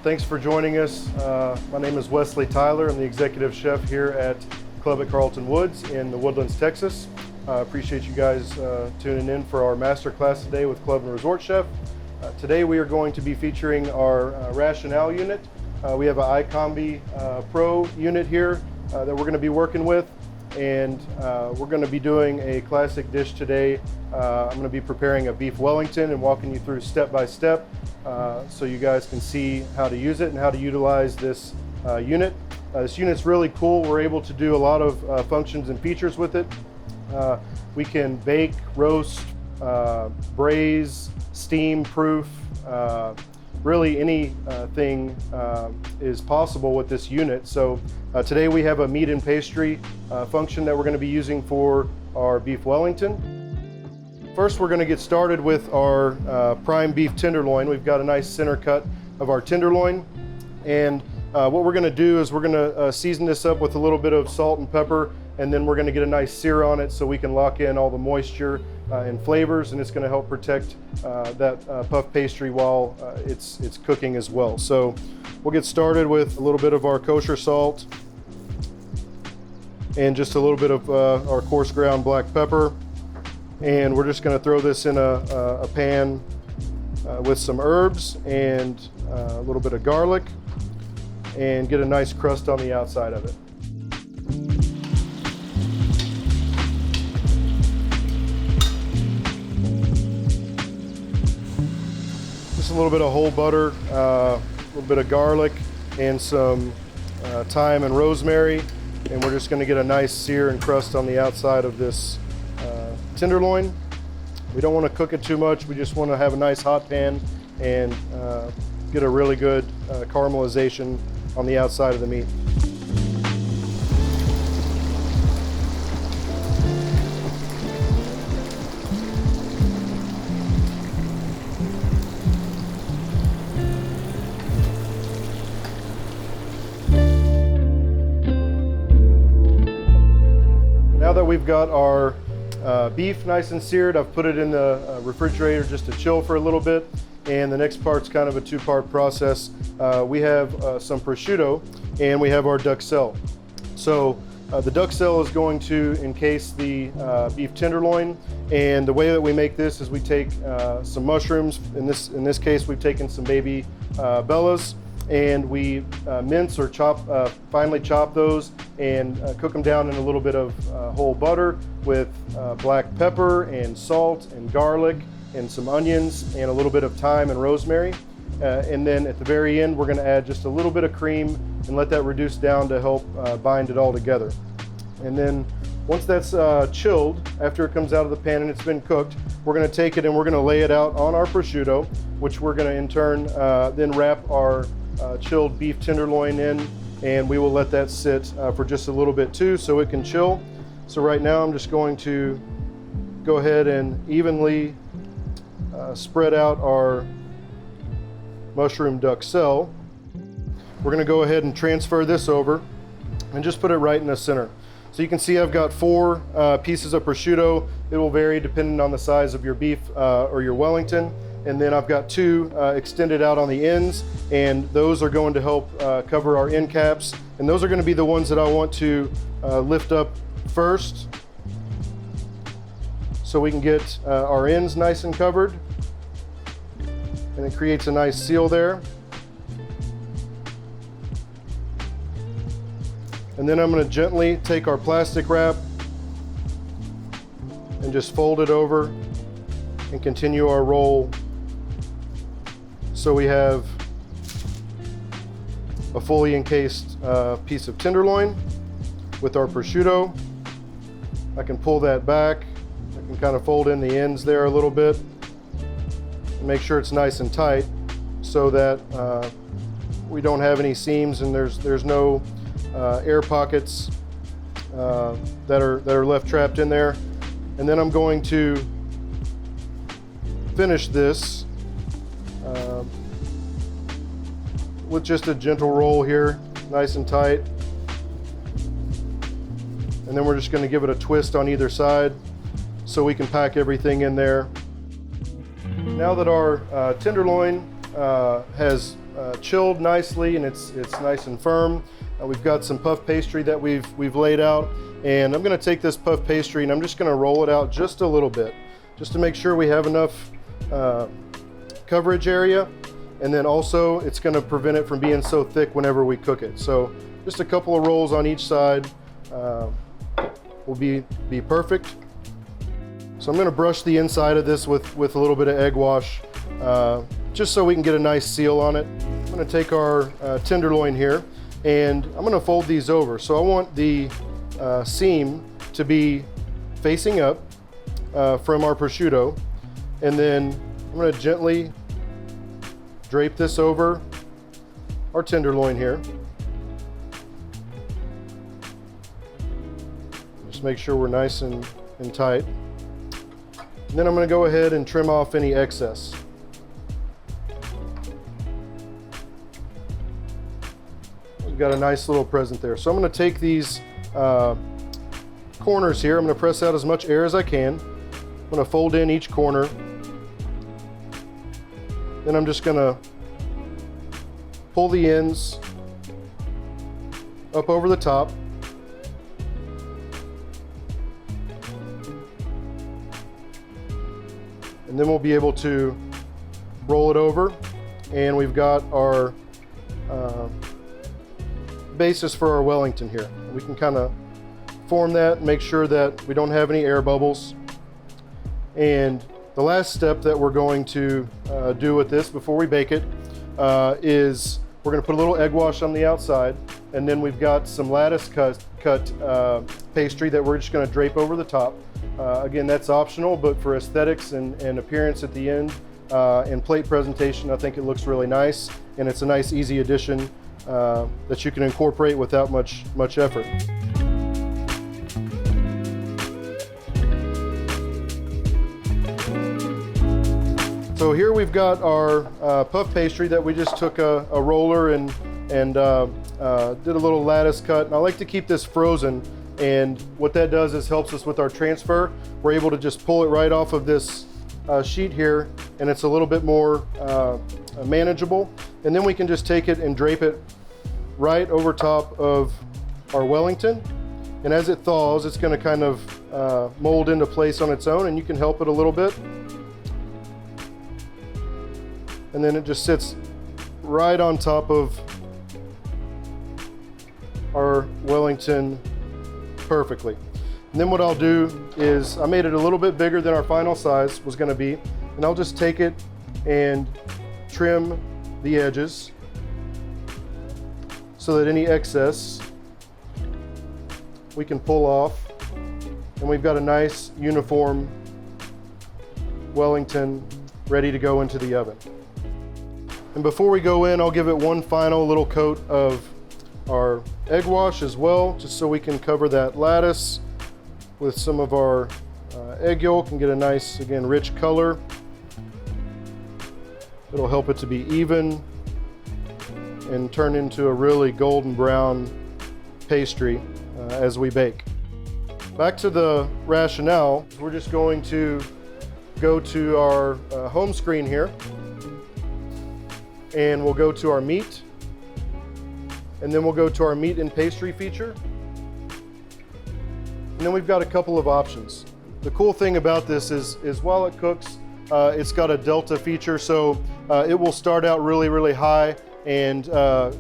Thanks for joining us. My name is Wesley Tyler. I'm the executive chef here at Club at Carlton Woods in the Woodlands, Texas. Appreciate you guys tuning in for our master class today with Club and Resort Chef. Today we are going to be featuring our rationale unit. We have an iCombi Pro unit here that we're going to be working with, and we're going to be doing a classic dish today. I'm going to be preparing a beef Wellington and walking you through step by step so you guys can see how to use it and how to utilize this unit. This unit's really cool. We're able to do a lot of functions and features with it. We can bake, roast, braise, steam proof, really anything is possible with this unit. So today we have a meat and pastry function that we're going to be using for our beef Wellington. First, we're going to get started with our prime beef tenderloin. We've got a nice center cut of our tenderloin, and what we're going to do is we're going to season this up with a little bit of salt and pepper, and then we're going to get a nice sear on it so we can lock in all the moisture and flavors, and it's going to help protect that puff pastry while it's cooking as well. So we'll get started with a little bit of our kosher salt and just a little bit of our coarse ground black pepper. And we're just going to throw this in a pan with some herbs and a little bit of garlic and get a nice crust on the outside of it. Just a little bit of whole butter, a little bit of garlic, and some thyme and rosemary. And we're just going to get a nice sear and crust on the outside of this tenderloin. We don't want to cook it too much. We just want to have a nice hot pan and get a really good caramelization on the outside of the meat. Now that we've got our beef nice and seared, I've put it in the refrigerator just to chill for a little bit, and the next part's kind of a two-part process. We have some prosciutto and we have our duxelle. So the duxelle is going to encase the beef tenderloin, and the way that we make this is we take some mushrooms. In this case, we've taken some baby bellas, and we mince or finely chop those and cook them down in a little bit of whole butter with black pepper and salt and garlic and some onions and a little bit of thyme and rosemary. And then at the very end, we're going to add just a little bit of cream and let that reduce down to help bind it all together. And then once that's chilled, after it comes out of the pan and it's been cooked, we're going to take it and we're going to lay it out on our prosciutto, which we're going to in turn then wrap our chilled beef tenderloin in, and we will let that sit for just a little bit too so it can chill. So right now I'm just going to go ahead and evenly spread out our mushroom duxelle. We're going to go ahead and transfer this over and just put it right in the center. So you can see I've got 4 pieces of prosciutto. It will vary depending on the size of your beef or your Wellington. And then I've got 2 extended out on the ends, and those are going to help cover our end caps. And those are going to be the ones that I want to lift up first so we can get our ends nice and covered. And it creates a nice seal there. And then I'm going to gently take our plastic wrap and just fold it over and continue our roll. So we have a fully encased piece of tenderloin with our prosciutto. I can pull that back. I can kind of fold in the ends there a little bit and make sure it's nice and tight so that we don't have any seams and there's no air pockets that are left trapped in there. And then I'm going to finish this with just a gentle roll here, nice and tight. And then we're just going to give it a twist on either side so we can pack everything in there. Now that our tenderloin has chilled nicely, and it's nice and firm. We've got some puff pastry that we've laid out, and I'm going to take this puff pastry and I'm just going to roll it out just a little bit, just to make sure we have enough coverage area, and then also it's going to prevent it from being so thick whenever we cook it. So just a couple of rolls on each side will be perfect. So I'm going to brush the inside of this with a little bit of egg wash, just so we can get a nice seal on it. I'm going to take our tenderloin here, and I'm going to fold these over. So I want the seam to be facing up from our prosciutto, and then I'm going to gently drape this over our tenderloin here. Just make sure we're nice and tight. And then I'm going to go ahead and trim off any excess. We've got a nice little present there. So I'm going to take these corners here. I'm going to press out as much air as I can. I'm going to fold in each corner. Then I'm just going to pull the ends up over the top. And then we'll be able to roll it over, and we've got our basis for our Wellington here. We can kind of form that and make sure that we don't have any air bubbles. And the last step that we're going to do with this before we bake it is we're going to put a little egg wash on the outside, and then we've got some lattice cut pastry that we're just going to drape over the top. Again, that's optional, but for aesthetics and appearance at the end and plate presentation, I think it looks really nice, and it's a nice, easy addition that you can incorporate without much effort. So here we've got our puff pastry that we just took a roller and did a little lattice cut. And I like to keep this frozen, and what that does is helps us with our transfer. We're able to just pull it right off of this sheet here, and it's a little bit more manageable. And then we can just take it and drape it right over top of our Wellington. And as it thaws, it's going to kind of mold into place on its own, and you can help it a little bit. And then it just sits right on top of our Wellington perfectly. And then what I'll do is, I made it a little bit bigger than our final size was going to be, and I'll just take it and trim the edges so that any excess we can pull off, and we've got a nice uniform Wellington ready to go into the oven. And before we go in, I'll give it one final little coat of our egg wash as well, just so we can cover that lattice with some of our egg yolk and get a nice, again, rich color. It'll help it to be even and turn into a really golden brown pastry as we bake. Back to the rationale, we're just going to go to our home screen here, and we'll go to our meat, and then we'll go to our meat and pastry feature. And then we've got a couple of options. The cool thing about this is while it cooks, it's got a delta feature, so it will start out really high and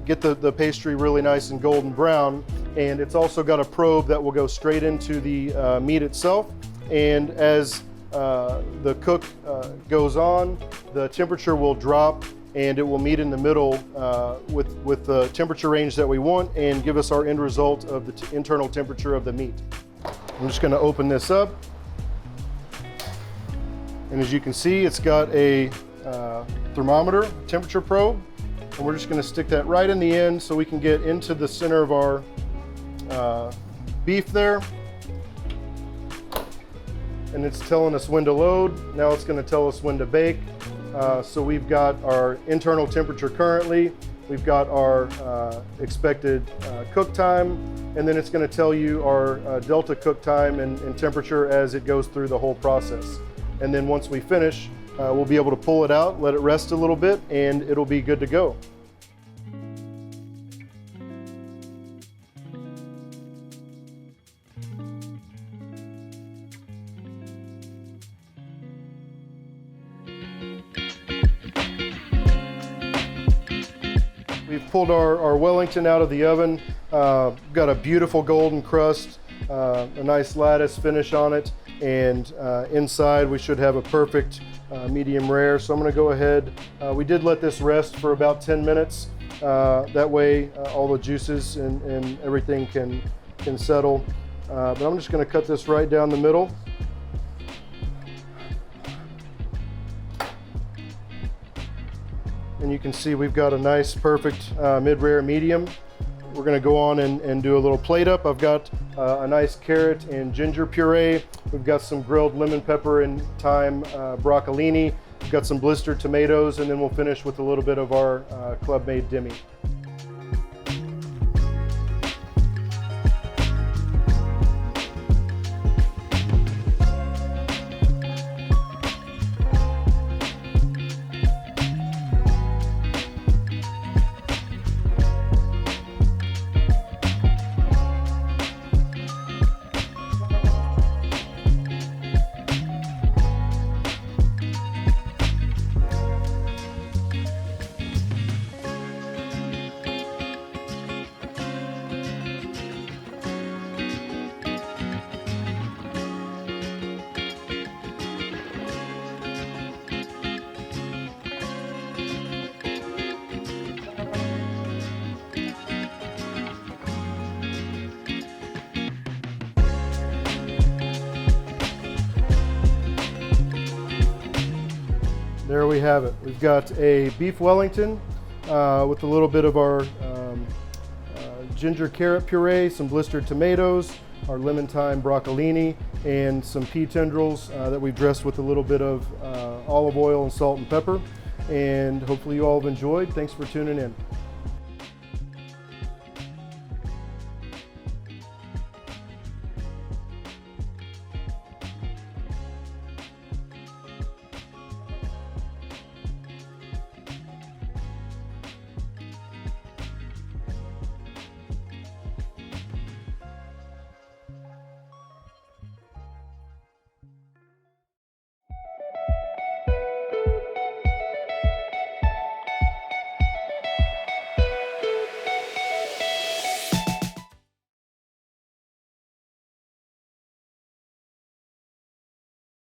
get the pastry really nice and golden brown. And it's also got a probe that will go straight into the meat itself. And as the cook goes on, the temperature will drop, and it will meet in the middle with the temperature range that we want and give us our end result of the internal temperature of the meat. I'm just going to open this up, and as you can see, it's got a thermometer, temperature probe, and we're just going to stick that right in the end so we can get into the center of our beef there. And it's telling us when to load. Now it's going to tell us when to bake. So we've got our internal temperature currently, we've got our expected cook time, and then it's going to tell you our delta cook time and temperature as it goes through the whole process. And then once we finish, we'll be able to pull it out, let it rest a little bit, and it'll be good to go. we've pulled our Wellington out of the oven. Got a beautiful golden crust, a nice lattice finish on it, and inside we should have a perfect medium rare. So I'm going to go ahead. We did let this rest for about 10 minutes. That way all the juices and everything can settle. But I'm just going to cut this right down the middle. And you can see we've got a nice, perfect mid-rare medium. We're going to go on and do a little plate up. I've got a nice carrot and ginger puree. We've got some grilled lemon pepper and thyme broccolini. We've got some blistered tomatoes, and then we'll finish with a little bit of our club-made demi. There we have it. We've got a beef Wellington with a little bit of our ginger carrot puree, some blistered tomatoes, our lemon thyme broccolini, and some pea tendrils that we've dressed with a little bit of olive oil and salt and pepper. And hopefully you all have enjoyed. Thanks for tuning in.